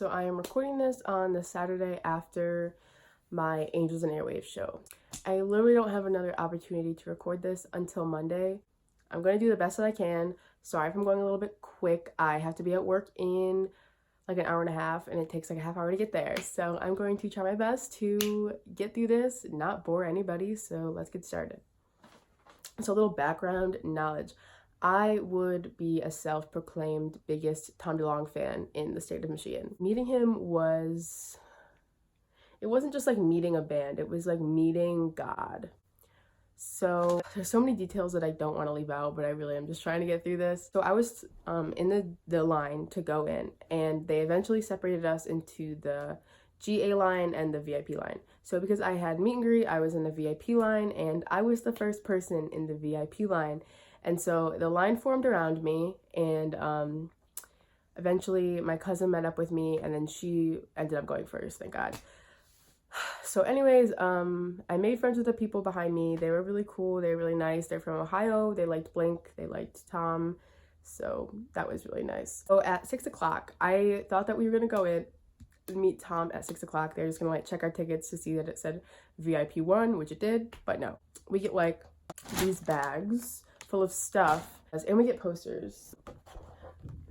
So I am recording this on the Saturday after my Angels and Airwaves show. I literally don't have another opportunity to record this until Monday. I'm going to do the best that I can. Sorry if I'm going a little bit quick. I have to be at work in like an hour and a half and it takes like a half hour to get there. So I'm going to try my best to get through this, not bore anybody. So let's get started. So a little background knowledge. I would be a self-proclaimed biggest Tom DeLonge fan in the state of Michigan. Meeting him it wasn't just like meeting a band, it was like meeting God. So there's so many details that I don't want to leave out, but I really am just trying to get through this. So I was in the line to go in, and they eventually separated us into the GA line and the VIP line. So because I had meet and greet, I was in the VIP line, and I was the first person in the VIP line. And so the line formed around me, and eventually my cousin met up with me, and then she ended up going first, thank God. So anyways, I made friends with the people behind me. They were really cool. They were really nice. They're from Ohio. They liked Blink. They liked Tom. So that was really nice. So at 6 o'clock, I thought that we were going to go in and meet Tom at 6 o'clock. They're just going to like check our tickets to see that it said VIP 1, which it did. But no, we get like these bags full of stuff, and we get posters.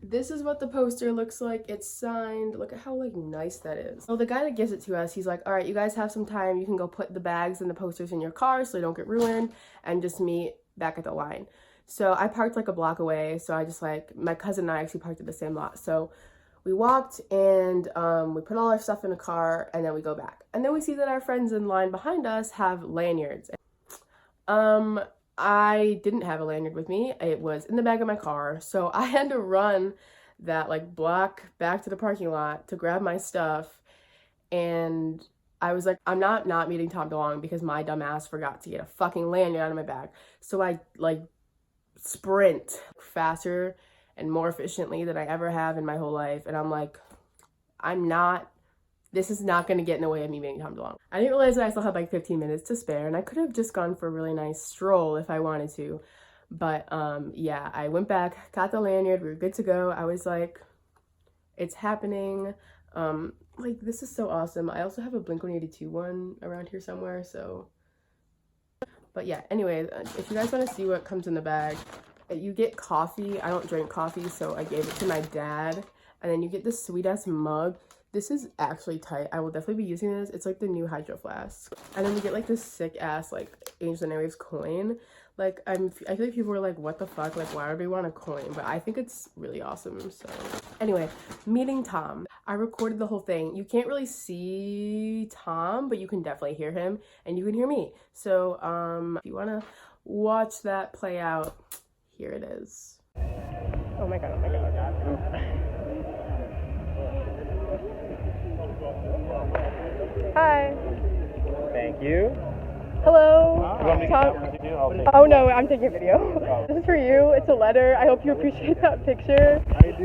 This is what the poster looks like. It's signed. Look at how like nice that is. So the guy that gives it to us, he's like, all right, you guys have some time. You can go put the bags and the posters in your car so they don't get ruined, and just meet back at the line. So I parked like a block away. So I just like, my cousin and I actually parked at the same lot. So we walked and we put all our stuff in the car, and then we go back. And then we see that our friends in line behind us have lanyards. I didn't have a lanyard with me. It was in the back of my car. So I had to run that like block back to the parking lot to grab my stuff. And I was like, I'm not meeting Tom DeLonge because my dumb ass forgot to get a fucking lanyard out of my bag. So I like sprint faster and more efficiently than I ever have in my whole life. And I'm like, this is not going to get in the way of me meeting Tom DeLonge. I didn't realize that I still had like 15 minutes to spare, and I could have just gone for a really nice stroll if I wanted to. But yeah, I went back, got the lanyard, we were good to go. I was like, it's happening. Like, this is so awesome. I also have a Blink-182 one around here somewhere, so. But yeah, anyways, if you guys want to see what comes in the bag, you get coffee. I don't drink coffee, so I gave it to my dad. And then you get this sweet-ass mug. This is actually tight. I will definitely be using this. It's like the new Hydro Flask. And then we get like this sick ass like Angels and Airwaves coin. Like I feel like people were like, what the fuck? Like, why would we want a coin? But I think it's really awesome. So anyway, meeting Tom. I recorded the whole thing. You can't really see Tom, but you can definitely hear him, and you can hear me. So if you wanna watch that play out, here it is. Oh my god, oh my god, oh god. Hi. Thank you. Hello. Tom. Oh no, I'm taking a video. This is for you. It's a letter. I hope you appreciate that picture. I do.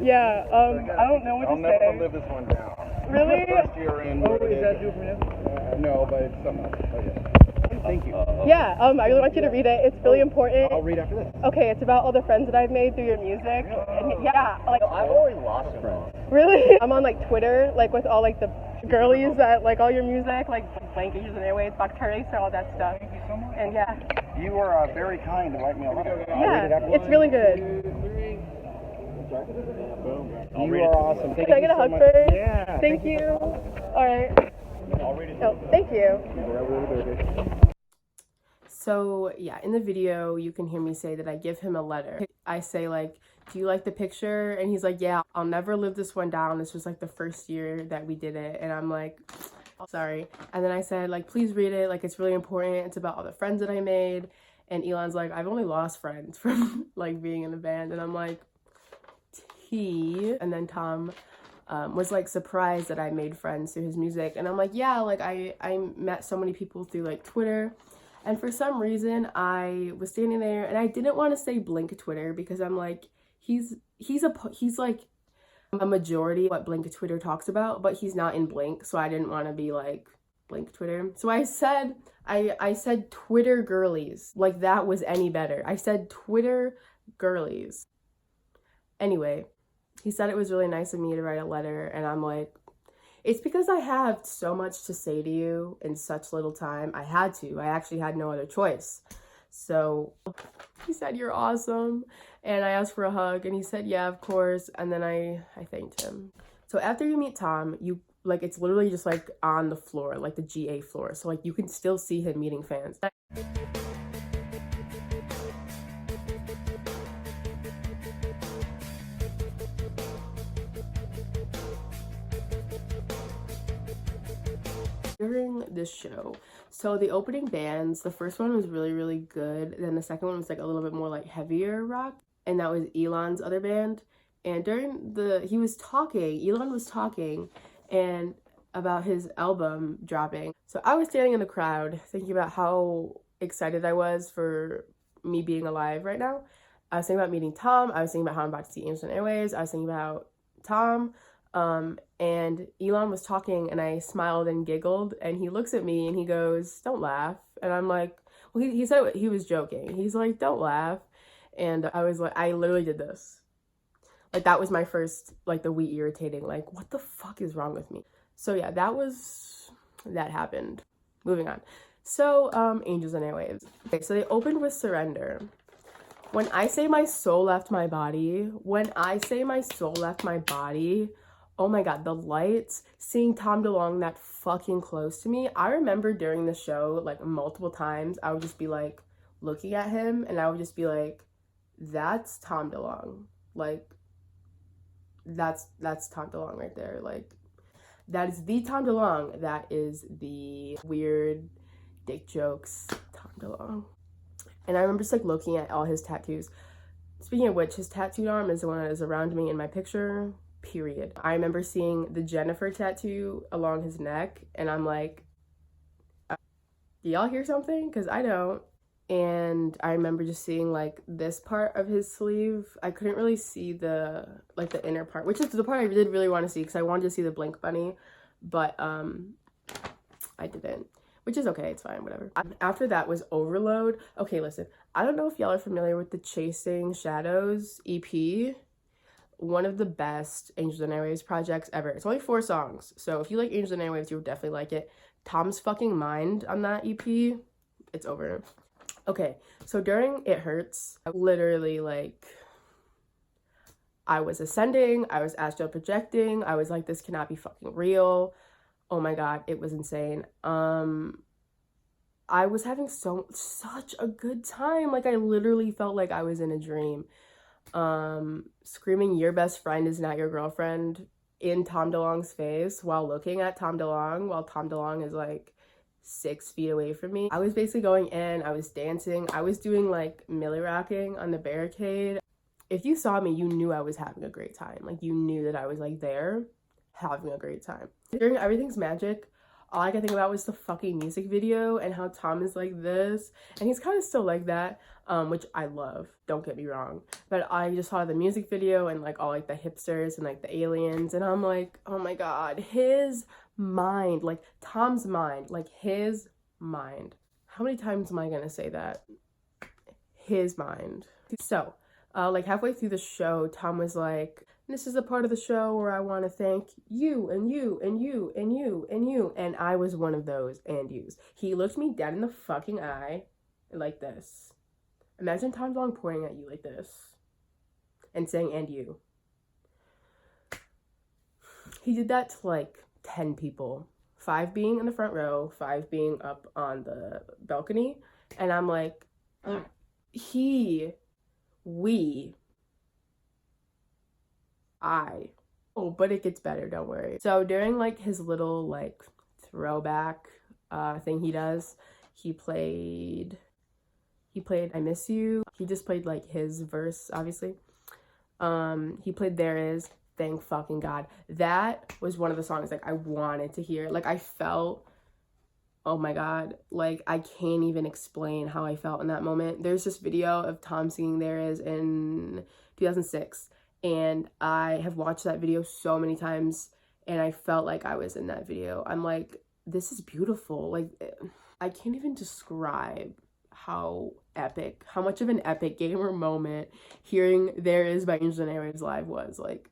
Yeah. I don't know what I'll to never say. live this one down. Really? First year in. Oh, is that due from him? No, but it's something else. Oh, yeah. Thank you. Yeah. I really want you to read it. It's really important. I'll read after this. Okay, it's about all the friends that I've made through your music. And yeah, like I've always lost friends. really. I'm on like Twitter, like with all like the girlies that like all your music, like Blink, Angels and Airwaves, Bacteria, all that stuff. Thank you so much. And yeah. You were very kind to write me a letter. Yeah, it's really good. You are awesome. Thank Can I you get a so hug much. first? Yeah. Thank you. All right. I'll read it. Oh, thank you. Yeah. So yeah, in the video, you can hear me say that I give him a letter. I say like, do you like the picture? And he's like, yeah, I'll never live this one down. This was like the first year that we did it. And I'm like, sorry. And then I said like, please read it. Like, it's really important. It's about all the friends that I made. And Elon's like, I've only lost friends from like being in a band. And I'm like, and then Tom was like surprised that I made friends through his music. And I'm like, yeah, like I met so many people through like Twitter. And for some reason I was standing there and I didn't want to say Blink Twitter because I'm like, he's like a majority of what Blink Twitter talks about, but he's not in Blink. So I didn't want to be like Blink Twitter. So I said Twitter girlies, like that was any better. I said Twitter girlies. Anyway, He said it was really nice of me to write a letter, and I'm like, it's because I have so much to say to you in such little time. I had to. I actually had no other choice. So he said, you're awesome. And I asked for a hug, and he said, yeah, of course. And then I thanked him. So after you meet Tom, you like, it's literally just like on the floor, like the GA floor. So like you can still see him meeting fans. During this show, so the opening bands, the first one was really, really good. Then the second one was like a little bit more like heavier rock, and that was Elon's other band. And during Elon was talking and about his album dropping. So I was standing in the crowd thinking about how excited I was for me being alive right now. I was thinking about meeting Tom. I was thinking about how I'm about to see Angels and Airwaves. I was thinking about Tom. And Elon was talking, and I smiled and giggled, and he looks at me and he goes, don't laugh. And I'm like, well, he said he was joking. He's like, don't laugh. And I was like, I literally did this. Like, that was my first, like, the we irritating, like, what the fuck is wrong with me? So yeah, that happened. Moving on. So, Angels and Airwaves. Okay, so they opened with Surrender. When I say my soul left my body, oh my god, the lights, seeing Tom DeLonge that fucking close to me. I remember during the show, like, multiple times, I would just be, like, looking at him, and I would just be like, that's Tom DeLonge. Like, that's Tom DeLonge right there. Like, that is the Tom DeLonge. That is the weird dick jokes Tom DeLonge. And I remember just, like, looking at all his tattoos. Speaking of which, his tattooed arm is the one that is around me in my picture. Period. I remember seeing the Jennifer tattoo along his neck, and I'm like, do y'all hear something? Because I don't. And I remember just seeing, like, this part of his sleeve. I couldn't really see the inner part, which is the part I did really want to see, because I wanted to see the Blink Bunny, but I didn't, which is okay. It's fine, whatever. After that was Overload. Okay, listen, I don't know if y'all are familiar with the Chasing Shadows EP. One of the best Angels and Airwaves projects ever. It's only 4 songs, so if you like Angels and Airwaves, you'll definitely like it. Tom's fucking mind on that EP, it's over. Okay, so during It Hurts, I literally, like, I was ascending, I was astral projecting, I was like, this cannot be fucking real. Oh my god, it was insane. I was having such a good time. Like, I literally felt like I was in a dream. Screaming your best friend is not your girlfriend in Tom DeLonge's face while looking at Tom DeLonge while Tom DeLonge is like 6 feet away from me. I was basically going in, I was dancing, I was doing like Millie rocking on the barricade. If you saw me, you knew I was having a great time. Like, you knew that I was like there having a great time. During Everything's Magic, all I could think about was the fucking music video and how Tom is like this, and he's kind of still like that, which I love, don't get me wrong, but I just saw the music video and like all like the hipsters and like the aliens, and I'm like, oh my god, his mind, like Tom's mind, like his mind. How many times am I gonna say that? His mind. So like halfway through the show, Tom was like, this is a part of the show where I want to thank you and you and you and you and you. And I was one of those and yous. He looked me dead in the fucking eye like this. Imagine Tom DeLonge pointing at you like this and saying, and you. He did that to like 10 people. 5 being in the front row, 5 being up on the balcony. And I'm like, oh, but it gets better, don't worry. So during like his little like throwback thing he does, he played I Miss You. He just played like his verse, obviously. He played There Is, thank fucking god. That was one of the songs like I wanted to hear. Like, I felt, oh my god, like I can't even explain how I felt in that moment. There's this video of Tom singing There Is in 2006, and I have watched that video so many times, and I felt like I was in that video. I'm like, this is beautiful. Like, I can't even describe how much of an epic gamer moment hearing There Is by Angels and Airwaves live was. Like,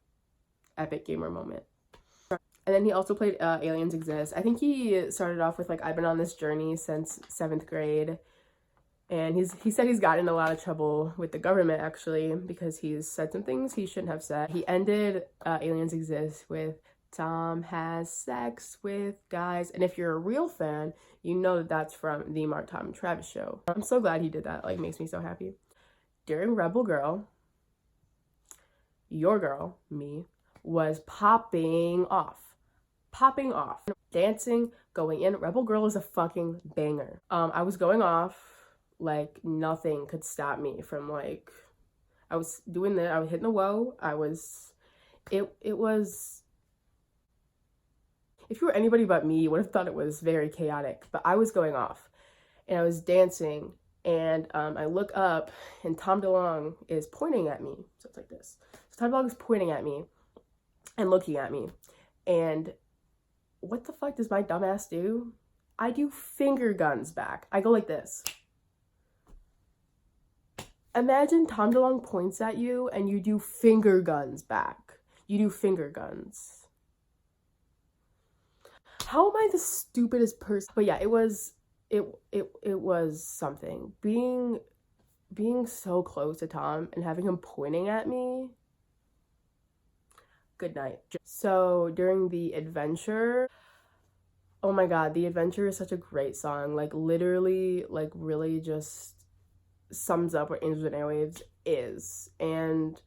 epic gamer moment. And then he also played Aliens Exist. I think he started off with like, I've been on this journey since 7th grade. And he said he's gotten in a lot of trouble with the government, actually, because he's said some things he shouldn't have said. He ended Aliens Exist with, Tom has sex with guys. And if you're a real fan, you know that that's from the Mark, Tom, and Travis show. I'm so glad he did that. Like, makes me so happy. During Rebel Girl, your girl, me, was popping off, dancing, going in. Rebel Girl is a fucking banger. I was going off like nothing could stop me from like, I was doing that. I was hitting the whoa. It was, if you were anybody but me, you would have thought it was very chaotic, but I was going off and I was dancing, and I look up and Tom DeLonge is pointing at me. So it's like this. So Tom DeLonge is pointing at me and looking at me, and what the fuck does my dumbass do? I do finger guns back. I go like this. Imagine Tom DeLonge points at you and you do finger guns back. You do finger guns. How am I the stupidest person? But yeah, it was something. Being so close to Tom and having him pointing at me. Good night. So during The Adventure, oh my god, The Adventure is such a great song. Like literally, like really just sums up what Angels and Airwaves is. And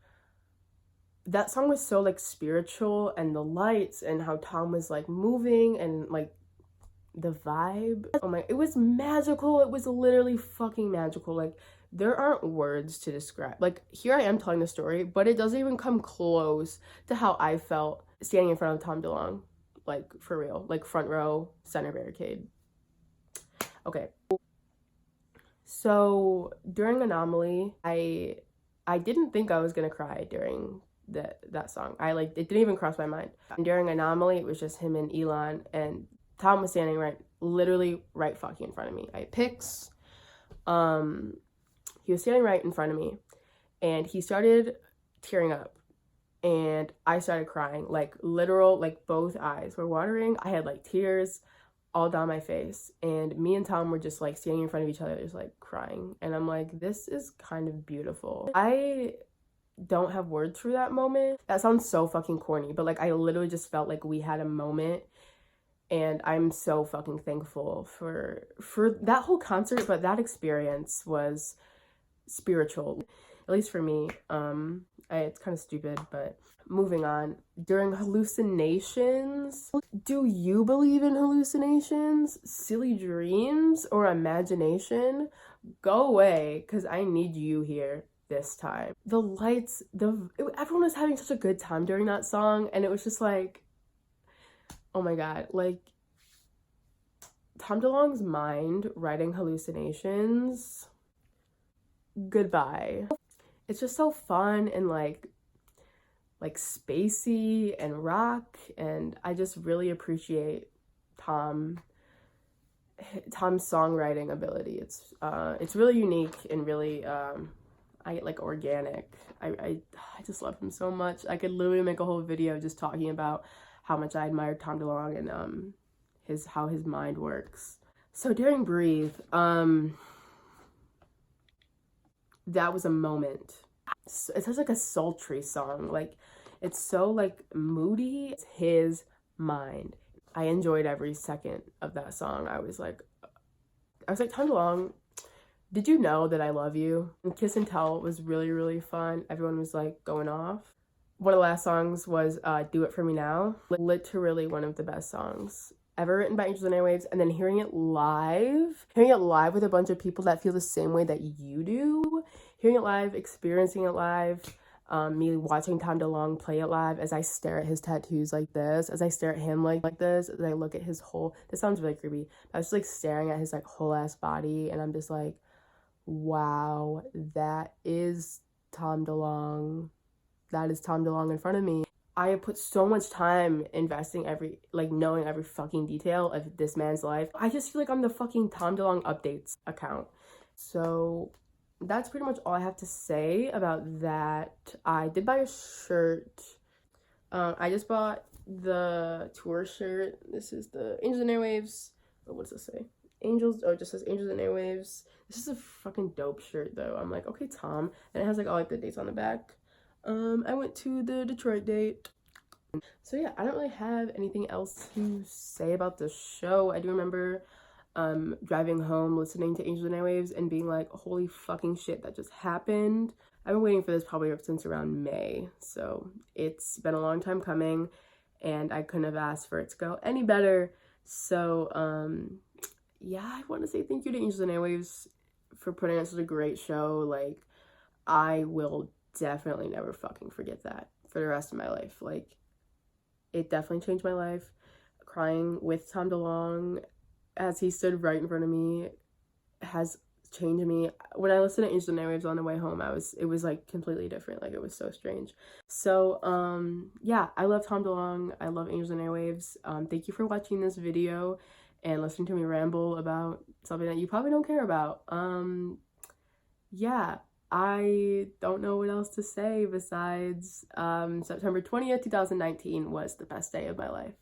that song was so like spiritual, and the lights and how Tom was like moving and like the vibe. Oh my, it was magical. It was literally fucking magical. Like there aren't words to describe. Like here I am telling the story, but it doesn't even come close to how I felt standing in front of Tom DeLonge. Like for real, like front row, center barricade. Okay. So during Anomaly, I didn't think I was gonna cry during that song. It didn't even cross my mind. And during Anomaly, it was just him and Elon, and Tom was standing literally right fucking in front of me. I had pics. He was standing right in front of me, and he started tearing up, and I started crying, like literal, like both eyes were watering. I had like tears all down my face, and me and Tom were just like standing in front of each other, just like crying. And I'm like, this is kind of beautiful. I don't have words for that moment. That sounds so fucking corny, but like I literally just felt like we had a moment, and I'm so fucking thankful for that whole concert. But that experience was spiritual, at least for me. It's kind of stupid, but moving on. During hallucinations, do you believe in hallucinations, silly dreams, or imagination? Go away, because I need you here this time. The lights, everyone was having such a good time during that song, and it was just like, oh my god, like Tom DeLonge's mind writing hallucinations, goodbye. It's just so fun and like spacey and rock, and I just really appreciate Tom's songwriting ability. It's really unique and really organic. I just love him so much. I could literally make a whole video just talking about how much I admire Tom DeLonge and how his mind works. So during Breathe, that was a moment. It's such like a sultry song. Like it's so like moody. It's his mind. I enjoyed every second of that song. I was like, Tom DeLonge, did you know that I love you? And Kiss and Tell was really, really fun. Everyone was like going off. One of the last songs was Do It For Me Now. Literally one of the best songs ever written by Angels and Airwaves. And then hearing it live with a bunch of people that feel the same way that you do. Hearing it live, experiencing it live, me watching Tom DeLonge play it live as I stare at his tattoos like this, as I stare at him like this, as I look at his whole, this sounds really creepy, I was just like staring at his like whole ass body, and I'm just like, wow, that is Tom DeLonge. That is Tom DeLonge in front of me. I have put so much time investing knowing every fucking detail of this man's life. I just feel like I'm the fucking Tom DeLonge updates account. So that's pretty much all I have to say about that. I did buy a shirt I just bought the tour shirt. This is the Angels and Airwaves. Oh, what does this say? Angels. Oh, it just says Angels and Airwaves. This is a fucking dope shirt though. I'm like, okay, Tom. And it has like all like the dates on the back. I went to the Detroit date. So yeah, I don't really have anything else to say about the show. I do remember driving home listening to Angels and Airwaves and being like, holy fucking shit, that just happened. I've been waiting for this probably since around May, so it's been a long time coming and I couldn't have asked for it to go any better. So yeah, I want to say thank you to Angels and Airwaves for putting on such a great show. Like, I will definitely never fucking forget that for the rest of my life. Like, it definitely changed my life. Crying with Tom DeLonge as he stood right in front of me has changed me. When I listened to Angels and Airwaves on the way home, it was like completely different. Like, it was so strange. So yeah, I love Tom DeLonge. I love Angels and Airwaves. Thank you for watching this video and listening to me ramble about something that you probably don't care about. Yeah, I don't know what else to say besides September 20th, 2019 was the best day of my life.